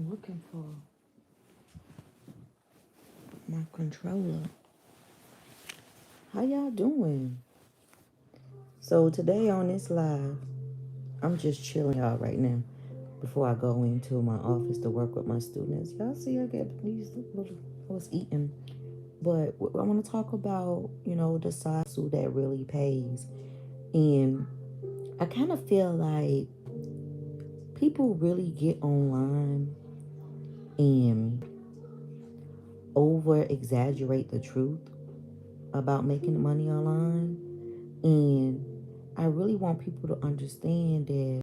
I'm looking for my controller. How y'all doing? So today on this live, I'm just chilling y'all right now before I go into my office to work with my students. Y'all see I get these little, I was eating. But I want to talk about, the side hustle that really pays. And I kind of feel like people really get online and over exaggerate the truth about making money online. And I really want people to understand that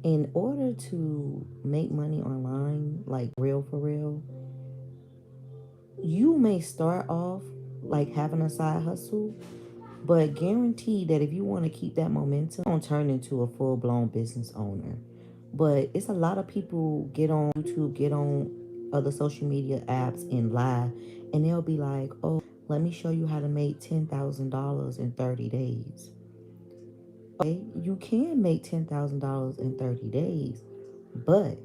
in order to make money online, like real for real, you may start off like having a side hustle, but guarantee that if you want to keep that momentum, don't turn into a full-blown business owner. But it's a lot of people get on YouTube, get on other social media apps and lie, and they'll be like, oh, let me show you how to make $10,000 in 30 days. Okay, you can make $10,000 in 30 days, but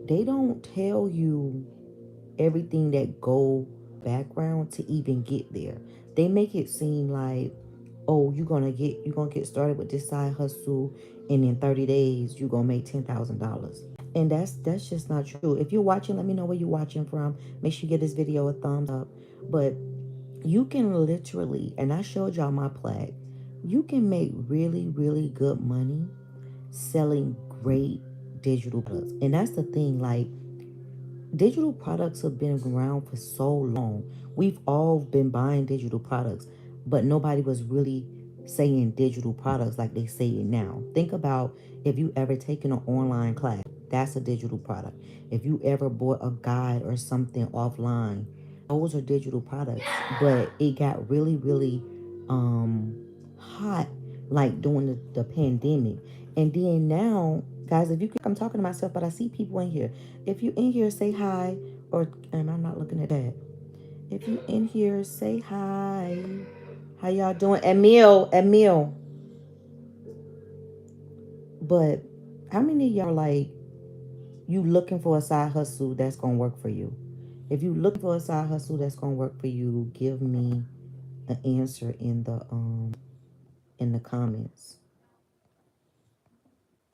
they don't tell you everything that go background to even get there. They make it seem like, oh, you're gonna get started with this side hustle, and in 30 days you're gonna make $10,000. And that's just not true. If you're watching, let me know where you're watching from. Make sure you give this video a thumbs up. But you can literally, and I showed y'all my plaque, you can make really, really good money selling great digital products. And that's the thing, like, digital products have been around for so long. We've all been buying digital products, but nobody was really saying digital products like they say it now. Think about if you ever taken an online class, that's a digital product. If you ever bought a guide or something offline, those are digital products. But it got really, really hot like during the pandemic. And then now, guys, if you can, I'm talking to myself, but I see people in here. If you in here, say hi, or and I'm not looking at that. If you in here, say hi. How y'all doing? Emil. But how many of y'all like you looking for a side hustle that's gonna work for you? If you looking for a side hustle that's gonna work for you, give me an answer in the comments.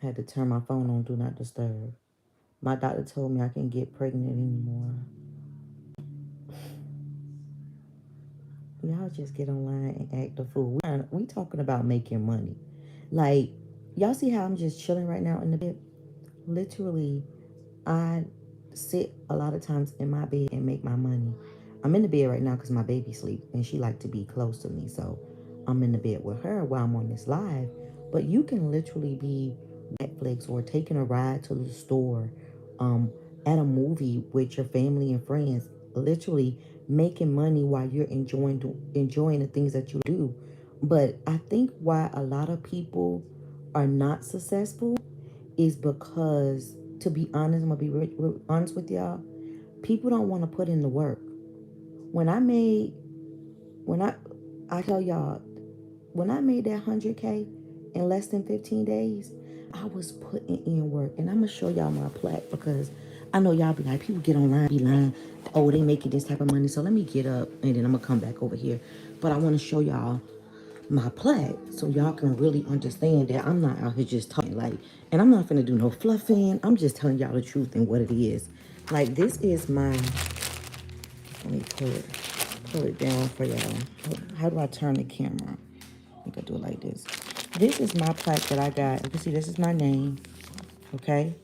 I had to turn my phone on do not disturb. My doctor told me I can't get pregnant anymore. Y'all just get online and act a fool. We talking about making money. Like, y'all see how I'm just chilling right now in the bed? Literally, I sit a lot of times in my bed and make my money. I'm in the bed right now because my baby sleep and she like to be close to me. So I'm in the bed with her while I'm on this live. But you can literally be Netflix or taking a ride to the store, um, at a movie with your family and friends, literally making money while you're enjoying the things that you do. But I think why a lot of people are not successful is because, to be honest, I'm gonna be honest with y'all, people don't want to put in the work. When I made, when I tell y'all, when I made that 100K in less than 15 days, I was putting in work. And I'm gonna show y'all my plaque because I know y'all be like, people get online, be lying, oh, they making this type of money. So let me get up and then I'm gonna come back over here. But I want to show y'all my plaque so y'all can really understand that I'm not out here just talking like, and I'm not gonna do no fluffing. I'm just telling y'all the truth and what it is. Like, this is my, let me pull it down for y'all. How do I turn the camera? I think I do it like this. This is my plaque that I got. You can see this is my name, okay?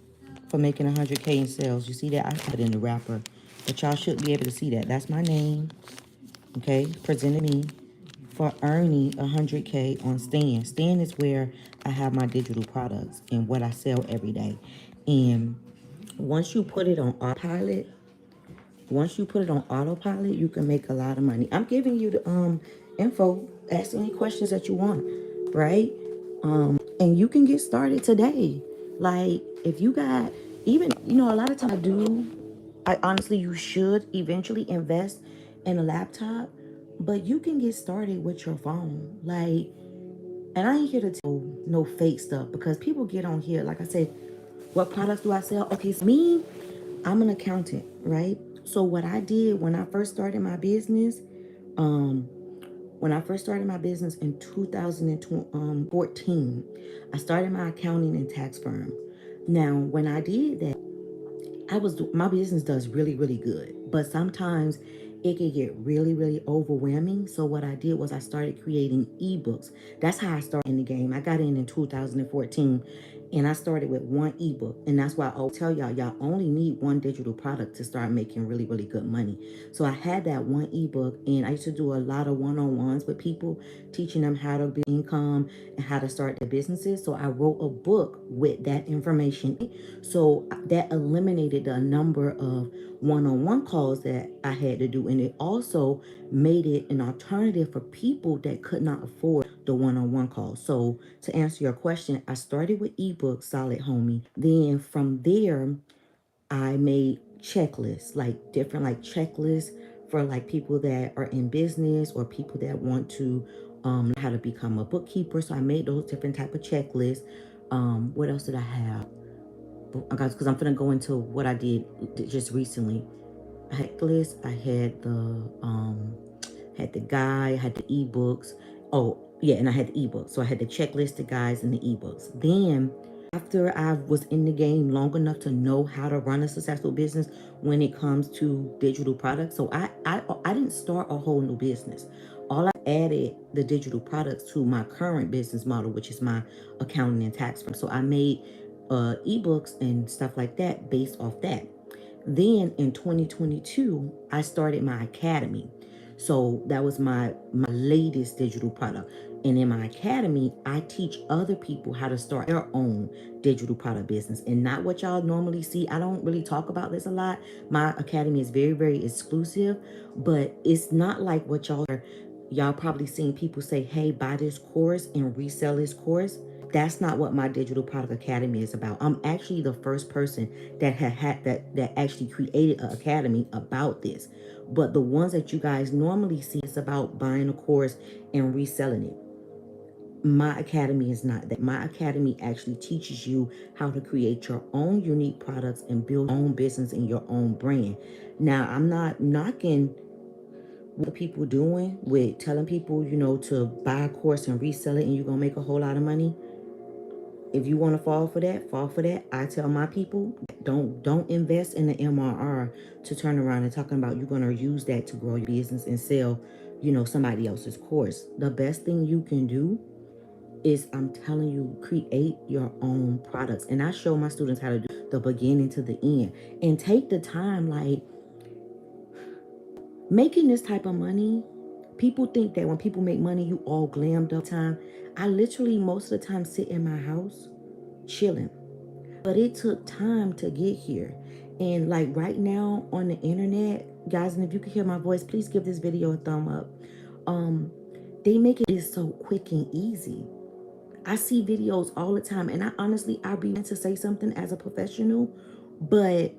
For making 100K in sales. You see that? I put it in the wrapper, but y'all should be able to see that. That's my name, okay? Presented me for earning 100K on Stan. Stan is where I have my digital products and what I sell every day. And once you put it on autopilot, you can make a lot of money. I'm giving you the info. Ask any questions that you want, right? And you can get started today. Like, if you got, even, a lot of times I honestly, you should eventually invest in a laptop, but you can get started with your phone. Like, and I ain't here to tell no fake stuff because people get on here, like I said, What products do I sell? Okay, so me, I'm an accountant, right? So what I did when I first started my business, um, in 2014, I started my accounting and tax firm. Now, when I did that, my business does really, really good, but sometimes it can get really, really overwhelming. So what I did was I started creating ebooks. That's how I started in the game. I got in 2014, and I started with one ebook, and that's why I'll tell y'all only need one digital product to start making really, really good money. So I had that one ebook, and I used to do a lot of one-on-ones with people, teaching them how to build income and how to start their businesses. So I wrote a book with that information. So that eliminated the number of one-on-one calls that I had to do. And it also made it an alternative for people that could not afford the one-on-one calls. So to answer your question, I started with ebooks, Solid Homie. Then from there, I made checklists, like different like checklists for like people that are in business or people that want to how to become a bookkeeper. So I made those different type of checklists. What else did I have? Because I'm gonna go into what I did just recently. I had list. I had the guide, I had the ebooks. Oh yeah, and I had the ebooks. So I had the checklist, the guides, and the ebooks. Then after I was in the game long enough to know how to run a successful business when it comes to digital products, so I didn't start a whole new business. All I added the digital products to my current business model, which is my accounting and tax firm. So I made ebooks and stuff like that based off that. Then in 2022, I started my academy. So that was my latest digital product. And in my academy, I teach other people how to start their own digital product business. And not what y'all normally see. I don't really talk about this a lot. My academy is very, very exclusive, but it's not like what y'all probably seen people say, hey, buy this course and resell this course. That's not what my digital product academy is about. I'm actually the first person that that actually created an academy about this. But the ones that you guys normally see is about buying a course and reselling it. My academy is not that. My academy actually teaches you how to create your own unique products and build your own business and your own brand. Now, I'm not knocking what people doing with telling people, to buy a course and resell it and you're gonna make a whole lot of money. If you want to fall for that, fall for that. I tell my people, don't invest in the MRR to turn around and talking about you're gonna use that to grow your business and sell, somebody else's course. The best thing you can do is, I'm telling you, create your own products. And I show my students how to do the beginning to the end. And take the time, like making this type of money. People think that when people make money, you all glammed up time. I literally most of the time sit in my house chilling. But it took time to get here. And like right now on the internet, guys, and if you can hear my voice, please give this video a thumb up. They make it so quick and easy. I see videos all the time, and I be meant to say something as a professional, but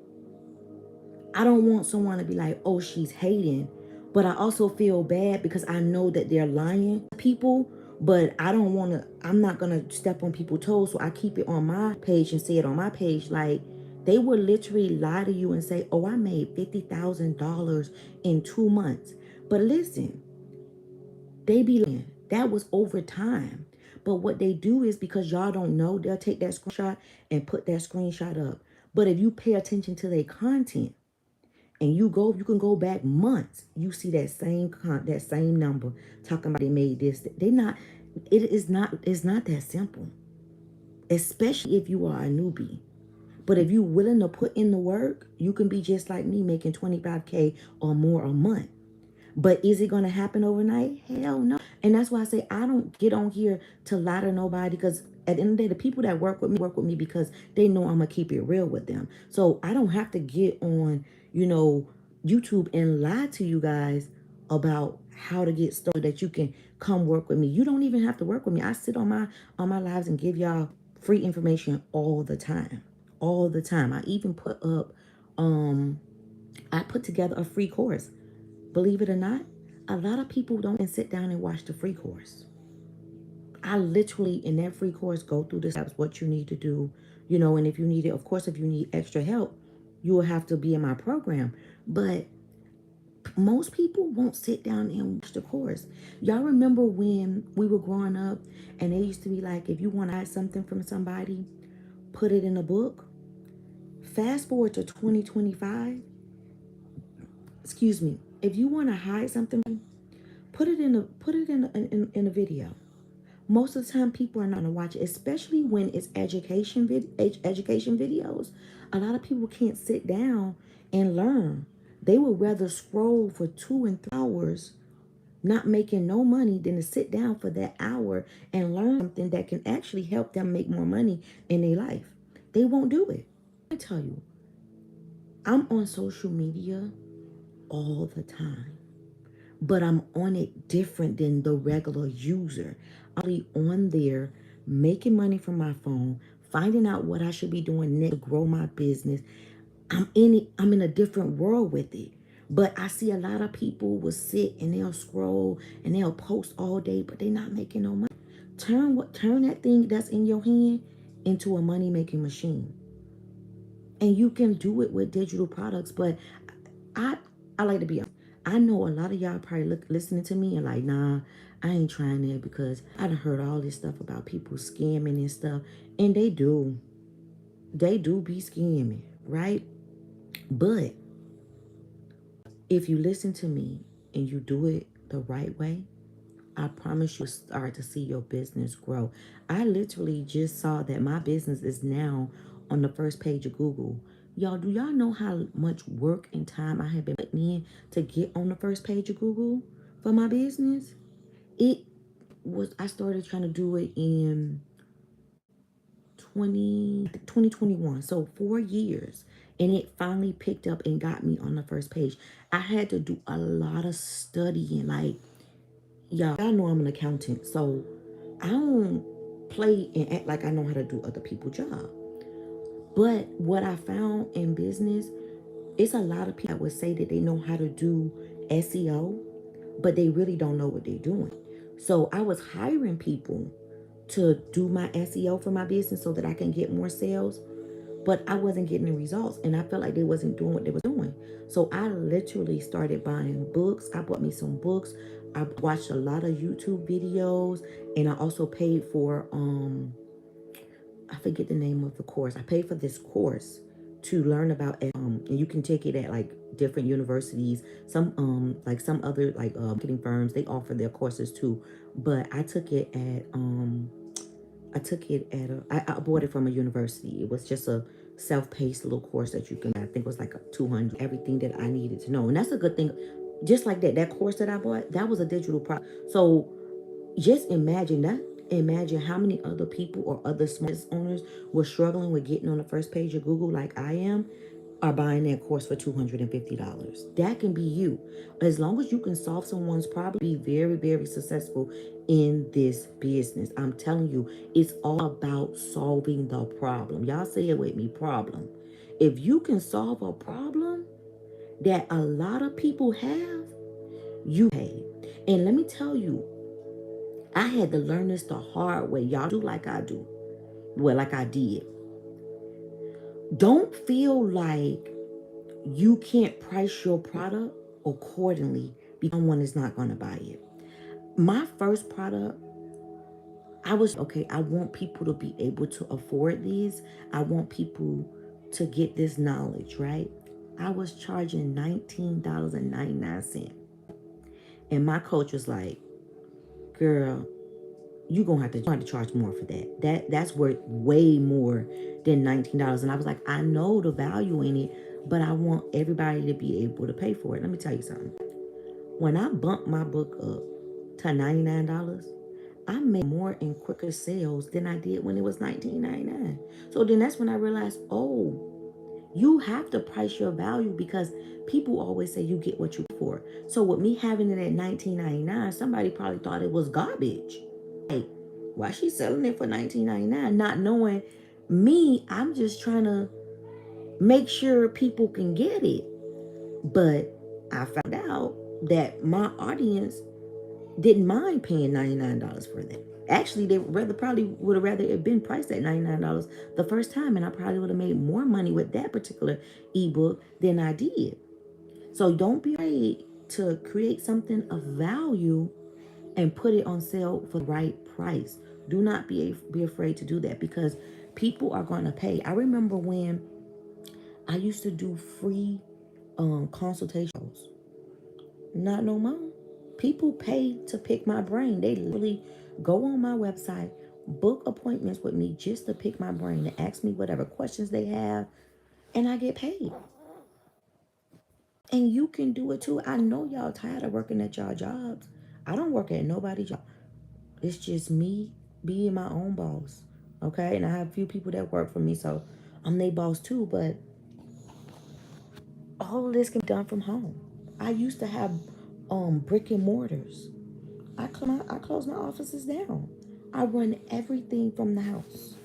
I don't want someone to be like, oh, she's hating. But I also feel bad because I know that they're lying to people, but I'm not going to step on people's toes. So I keep it on my page and say it on my page. Like, they would literally lie to you and say, oh, I made $50,000 in 2 months. But listen, they be lying. That was over time. But what they do is, because y'all don't know, they'll take that screenshot and put that screenshot up. But if you pay attention to their content, and you can go back months, you see that same number talking about they made this. It's not that simple, especially if you are a newbie. But if you're willing to put in the work, you can be just like me, making 25K or more a month. But is it going to happen overnight? Hell no. And that's why I say I don't get on here to lie to nobody, because at the end of the day, the people that work with me because they know I'm going to keep it real with them. So I don't have to get on, YouTube and lie to you guys about how to get started that you can come work with me. You don't even have to work with me. I sit on my lives and give y'all free information all the time. All the time. I even I put together a free course. Believe it or not, a lot of people don't even sit down and watch the free course. I literally, in that free course, go through the steps, what you need to do, you know, and if you need it, of course, if you need extra help, you will have to be in my program. But most people won't sit down and watch the course. Y'all remember when we were growing up and they used to be like, if you want to hide something from somebody, put it in a book? Fast forward to 2025, excuse me, if you want to hide something, put it in a video. Most of the time people are not going to watch it, especially when it's education videos. A lot of people can't sit down and learn. They would rather scroll for 2 and 3 hours not making no money than to sit down for that hour and learn something that can actually help them make more money in their life. They won't do it. I tell you, I'm on social media all the time, but I'm on it different than the regular user. I'm really on there making money from my phone, finding out what I should be doing next to grow my business. I'm in it, I'm in a different world with it. But I see a lot of people will sit and they'll scroll and they'll post all day, but they're not making no money. Turn that thing that's in your hand into a money making machine. And you can do it with digital products, but I I like to be honest. I know a lot of y'all probably listening to me and like, nah, I ain't trying that because I done heard all this stuff about people scamming and stuff. And they do. They do be scamming, right? But if you listen to me and you do it the right way, I promise you start to see your business grow. I literally just saw that my business is now on the first page of Google. Y'all, do y'all know how much work and time I have been putting in to get on the first page of Google for my business? I started trying to do it in 2021, so 4 years, and it finally picked up and got me on the first page. I had to do a lot of studying. Like, y'all know I'm an accountant, so I don't play and act like I know how to do other people's job. But what I found in business, it's a lot of people that would say that they know how to do SEO, but they really don't know what they're doing. So I was hiring people to do my SEO for my business so that I can get more sales, but I wasn't getting the results and I felt like they wasn't doing what they was doing. So I literally started buying books. I bought me some books. I watched a lot of YouTube videos, and I also paid for I forget the name of the course. I paid for this course to learn about and you can take it at like different universities. Some like some other like marketing firms, they offer their courses too. But I bought it from a university. It was just a self-paced little course that you can, I think it was like a 200, everything that I needed to know. And that's a good thing. Just like that course that I bought, that was a digital product. So just imagine that. Imagine how many other people or other small business owners were struggling with getting on the first page of Google like I am, are buying that course for $250. That can be you. As long as you can solve someone's problem, be very, very successful in this business. I'm telling you, it's all about solving the problem. Y'all say it with me, problem. If you can solve a problem that a lot of people have, you pay. And let me tell you, I had to learn this the hard way. Y'all do like I do. Well, like I did. Don't feel like you can't price your product accordingly because someone is not going to buy it. My first product, I was, okay, I want people to be able to afford these. I want people to get this knowledge, right? I was charging $19.99. And my coach was like, girl, you're gonna have to charge more for that. That's worth way more than $19. And I was like, I know the value in it, but I want everybody to be able to pay for it. Let me tell you something. When I bumped my book up to $99, I made more in quicker sales than I did when it was $19.99. So then that's when I realized, oh, you have to price your value because people always say you get what you pay for. So with me having it at $19.99, somebody probably thought it was garbage. Like, why she selling it for $19.99? Not knowing me, I'm just trying to make sure people can get it. But I found out that my audience didn't mind paying $99 for that. Actually, they rather probably would have rather it been priced at $99 the first time, and I probably would have made more money with that particular ebook than I did. So don't be afraid to create something of value and put it on sale for the right price. Do not be afraid to do that, because people are going to pay. I remember when I used to do free consultations. Not no more. People pay to pick my brain. They literally go on my website, book appointments with me just to pick my brain and ask me whatever questions they have, and I get paid. And you can do it too. I know y'all tired of working at y'all jobs. I don't work at nobody's job. It's just me being my own boss. Okay? And I have a few people that work for me, so I'm their boss too. But all of this can be done from home. I used to have brick and mortars. I close my offices down. I run everything from the house.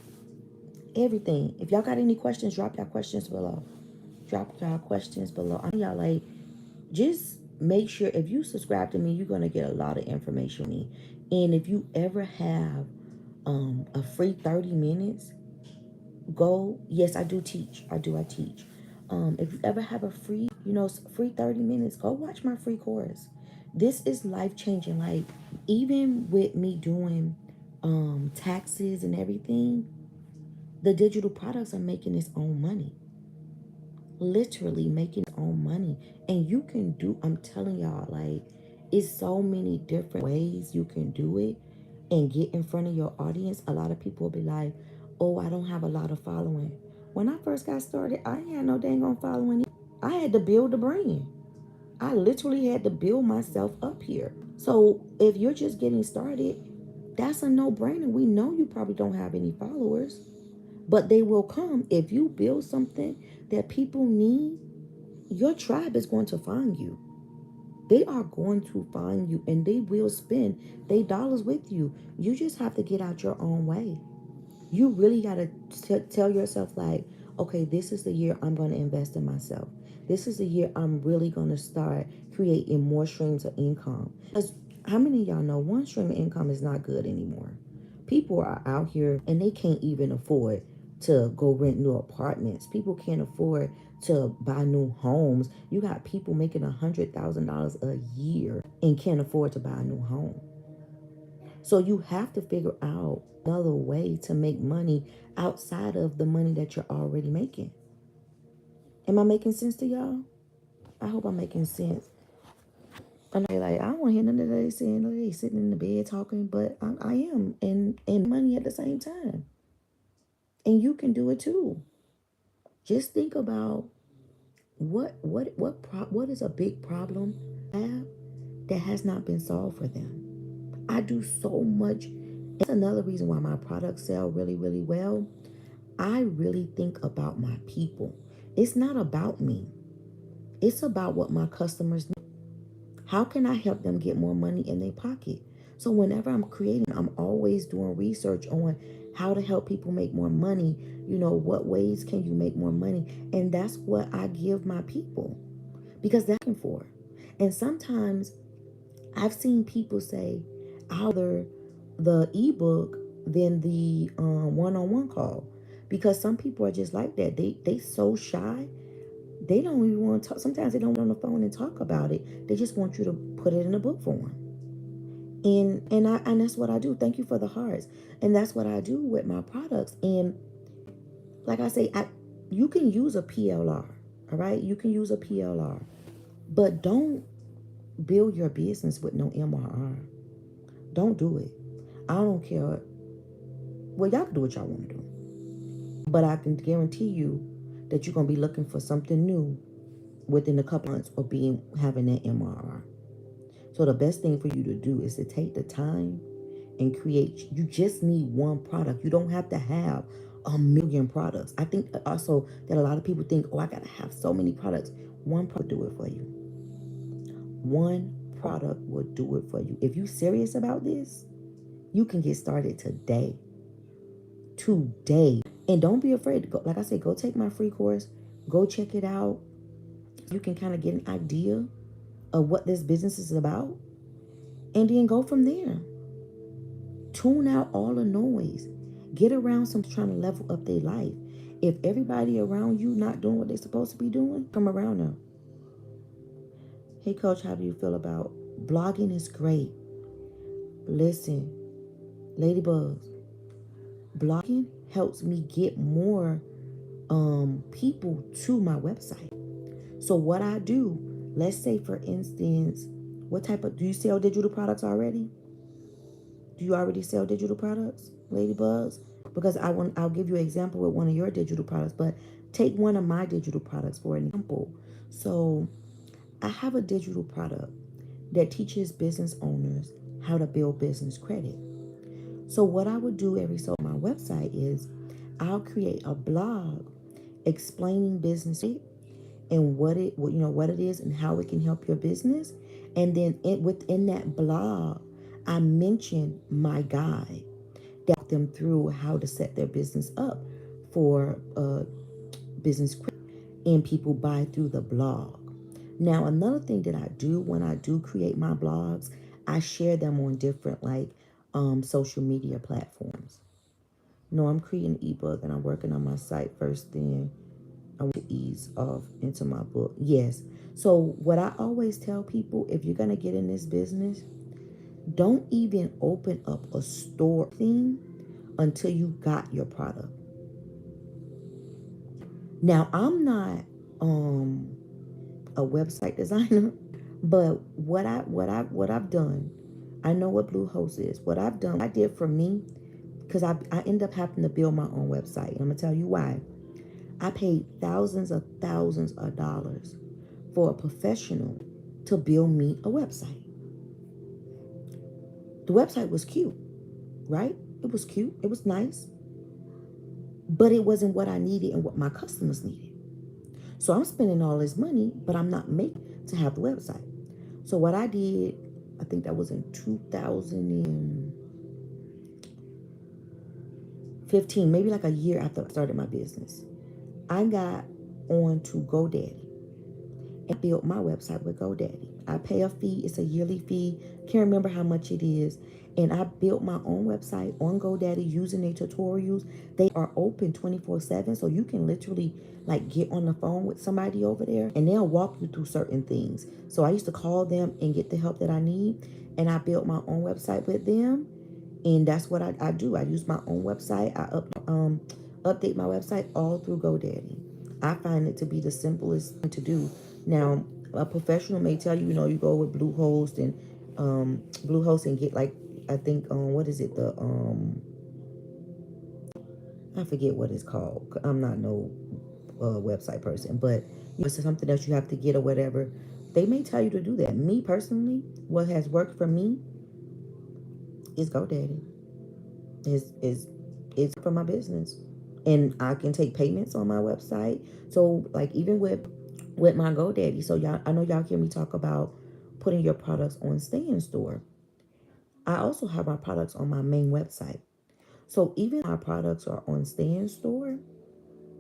Everything. If y'all got any questions, drop y'all questions below. Drop y'all questions below. I y'all like, just make sure if you subscribe to me, you're gonna get a lot of information from me. And if you ever have a free 30 minutes, go. Yes, I do teach. I teach. If you ever have a free, free 30 minutes, go watch my free course. This is life changing. Like, even with me doing taxes and everything, the digital products are making its own money. Literally making its own money. And you can do, I'm telling y'all, like, it's so many different ways you can do it and get in front of your audience. A lot of people will be like, oh, I don't have a lot of following. When I first got started, I ain't had no dang on following. I had to build a brand. I literally had to build myself up here. So if you're just getting started, that's a no-brainer. We know you probably don't have any followers, but they will come. If you build something that people need, your tribe is going to find you. They are going to find you, and they will spend their dollars with you. You just have to get out your own way. You really got to tell yourself, like, okay, this is the year I'm going to invest in myself. This is the year I'm really going to start creating more streams of income. Because how many of y'all know one stream of income is not good anymore? People are out here and they can't even afford to go rent new apartments. People can't afford to buy new homes. You got people making $100,000 a year and can't afford to buy a new home. So you have to figure out another way to make money outside of the money that you're already making. Am I making sense to y'all? I hope I'm making sense. And I don't want to hear none of that saying, oh, they sitting in the bed talking, but I am, and money at the same time. And you can do it too. Just think about what is a big problem that has not been solved for them. I do so much. That's another reason why my products sell really, really well. I really think about my people. It's not about me. It's about what my customers need. How can I help them get more money in their pocket? So whenever I'm creating, I'm always doing research on how to help people make more money. What ways can you make more money? And that's what I give my people, because they're looking for. And sometimes I've seen people say, I'll rather the ebook than the one-on-one call, because some people are just like that. They so shy. They don't even want to talk. Sometimes they don't get on the phone and talk about it. They just want you to put it in a book form. And that's what I do. Thank you for the hearts. And that's what I do with my products. And like I say, you can use a PLR. All right, you can use a PLR, but don't build your business with no MRR. Don't do it. I don't care. Well, y'all can do what y'all want to do. But I can guarantee you that you're going to be looking for something new within a couple months of having that MRR. So the best thing for you to do is to take the time and create. You just need one product. You don't have to have a million products. I think also that a lot of people think, oh, I got to have so many products. One product will do it for you. One product will do it for you. If you're serious about this, you can get started today. And don't be afraid to go. Like I said, go take my free course. Go check it out. You can kind of get an idea of what this business is about. And then go from there. Tune out all the noise. Get around some trying to level up their life. If everybody around you not doing what they're supposed to be doing, come around them. Hey, coach, how do you feel about blogging? Is great. Listen, ladybugs, blogging helps me get more people to my website. So what I do, let's say for instance, what type of, do you sell digital products already? Do you already sell digital products, ladybugs? Because I'll give you an example with one of your digital products, but take one of my digital products for an example. So I have a digital product that teaches business owners how to build business credit. So what I would do every so on my website is I'll create a blog explaining business and what it is and how it can help your business. And then within that blog, I mention my guide that walk them through how to set their business up for business credit, and people buy through the blog. Now, another thing that I do when I do create my blogs, I share them on different social media platforms. No, I'm creating an ebook and I'm working on my site first, then I want to ease off into my book. Yes. So what I always tell people, if you're going to get in this business, don't even open up a store thing until you got your product. Now, I'm not a website designer, but what I've done, I know what Bluehost is. What I've done, I did for me, because I end up having to build my own website. And I'm gonna tell you why. I paid thousands of dollars for a professional to build me a website. The website was cute, right? It was cute. It was nice. But it wasn't what I needed and what my customers needed. So I'm spending all this money, but I'm not making to have the website. So what I did, I think that was in 2015, maybe like a year after I started my business. I got on to GoDaddy and built my website with GoDaddy. I pay a fee. It's a yearly fee. Can't remember how much it is. And I built my own website on GoDaddy using their tutorials. They are open 24/7. So you can literally get on the phone with somebody over there and they'll walk you through certain things. So I used to call them and get the help that I need. And I built my own website with them. And that's what I do. I use my own website. I update my website all through GoDaddy. I find it to be the simplest thing to do. Now, a professional may tell you, you go with Bluehost and get I think what is it, I forget what it's called. I'm not no website person, but it's something that you have to get or whatever. They may tell you to do that. Me personally, what has worked for me is GoDaddy. Is for my business, and I can take payments on my website. So even with my GoDaddy, so y'all, I know y'all hear me talk about putting your products on Stand Store. I also have my products on my main website. So even my products are on Stand Store,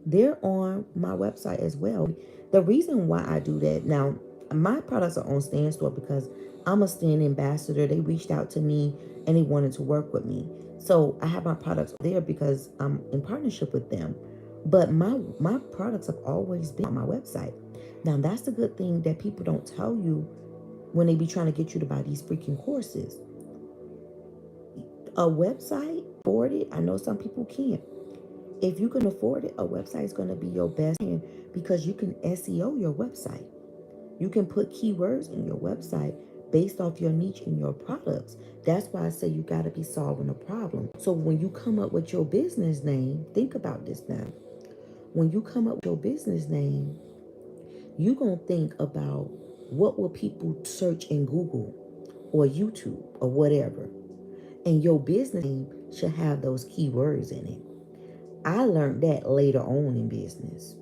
they're on my website as well. The reason why I do that, now, my products are on Stand Store because I'm a Stand ambassador. They reached out to me and they wanted to work with me. So I have my products there because I'm in partnership with them. But my products have always been on my website. Now, that's the good thing that people don't tell you when they be trying to get you to buy these freaking courses. A website, afford it. I know some people can't. If you can afford it, a website is going to be your best hand because you can SEO your website. You can put keywords in your website based off your niche and your products. That's why I say you got to be solving a problem. So when you come up with your business name, think about this now. When you come up with your business name, you're going to think about what will people search in Google or YouTube or whatever. And your business name should have those keywords in it. I learned that later on in business.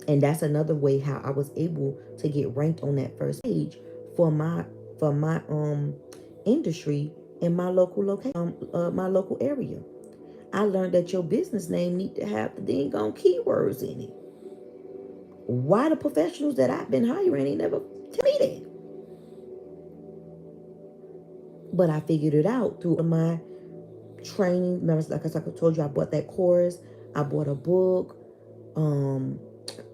And that's another way how I was able to get ranked on that first page for my industry in my local location, my local area. I learned that your business name need to have the dang on keywords in it. Why the professionals that I've been hiring ain't never tell me that? But I figured it out through my training. Remember, like I told you, I bought that course. I bought a book. Um,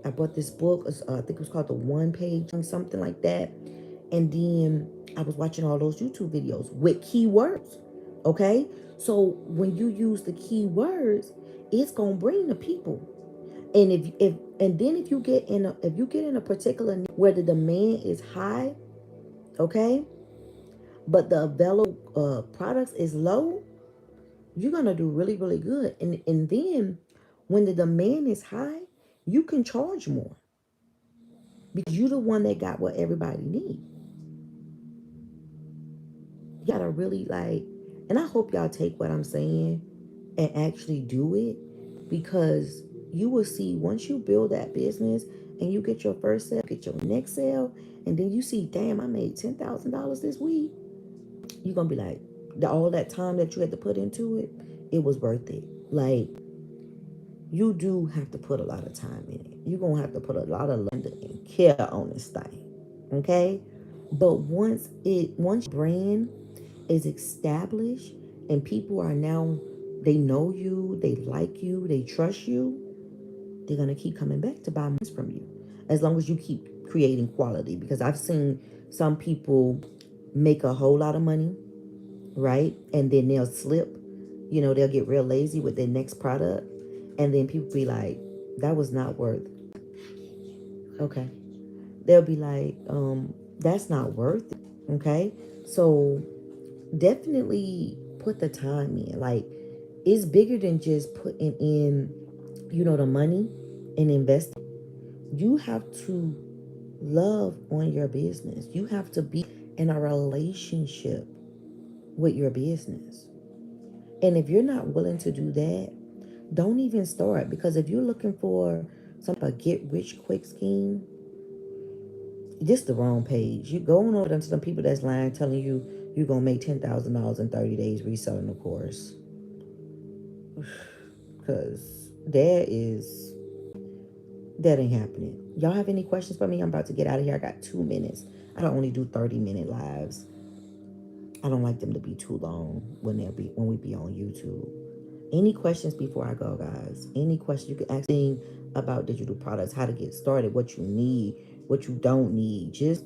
I bought this book. I think it was called the One Page, something like that. And then I was watching all those YouTube videos with keywords. Okay, so when you use the keywords, it's gonna bring the people. And if you get in a particular where the demand is high, okay, but the available products is low, you're gonna do really, really good. And then when the demand is high, you can charge more because you're the one that got what everybody needs. You gotta really and I hope y'all take what I'm saying and actually do it, because you will see once you build that business and you get your first sale, get your next sale, and then you see, damn, I made $10,000 this week. You're gonna be like, all that time that you had to put into it, it was worth it. Like, you do have to put a lot of time in it. You're gonna have to put a lot of love and care on this thing. Okay? But once brand is established and people are now, they know you, they like you, they trust you, they're gonna keep coming back to buy more from you. As long as you keep creating quality. Because I've seen some people make a whole lot of money, right? And then they'll slip, they'll get real lazy with their next product. And then people be like, that was not worth. Okay. They'll be like, that's not worth it. Okay. So definitely put the time in. Like, it's bigger than just putting in, the money and investing. You have to love on your business. You have to be in a relationship with your business. And if you're not willing to do that, don't even start. Because if you're looking for a get rich quick scheme, this the wrong page. You going over to some people that's lying, telling you you're gonna make $10,000 in 30 days reselling the course. Because that ain't happening. Y'all have any questions for me? I'm about to get out of here. I got 2 minutes. I don't only do 30-minute lives. I don't like them to be too long when we be on YouTube. Any questions before I go, guys? Any questions you can ask me about digital products, how to get started, what you need, what you don't need. Just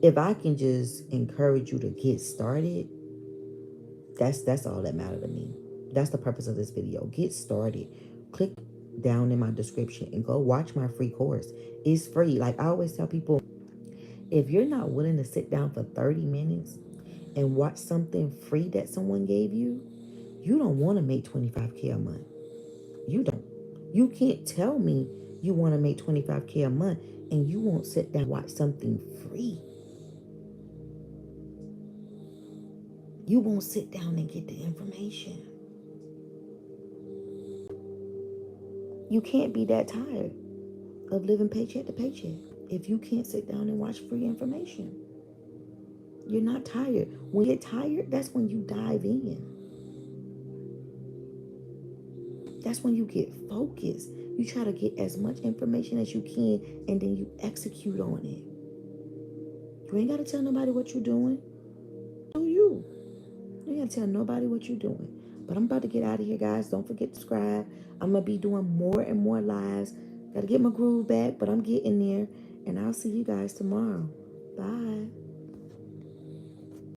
if I can just encourage you to get started, that's all that matters to me. That's the purpose of this video. Get started. Click down in my description and go watch my free course. It's free. Like I always tell people, if you're not willing to sit down for 30 minutes and watch something free that someone gave you, you don't want to make 25K a month. You don't. You can't tell me you want to make 25K a month and you won't sit down and watch something free. You won't sit down and get the information. You can't be that tired of living paycheck to paycheck if you can't sit down and watch free information. You're not tired. When you're tired, that's when you dive in. That's when you get focused. You try to get as much information as you can and then you execute on it. You ain't got to tell nobody what you're doing. Do you? You ain't got to tell nobody what you're doing. But I'm about to get out of here, guys. Don't forget to subscribe. I'm going to be doing more and more lives. Got to get my groove back, but I'm getting there. And I'll see you guys tomorrow. Bye.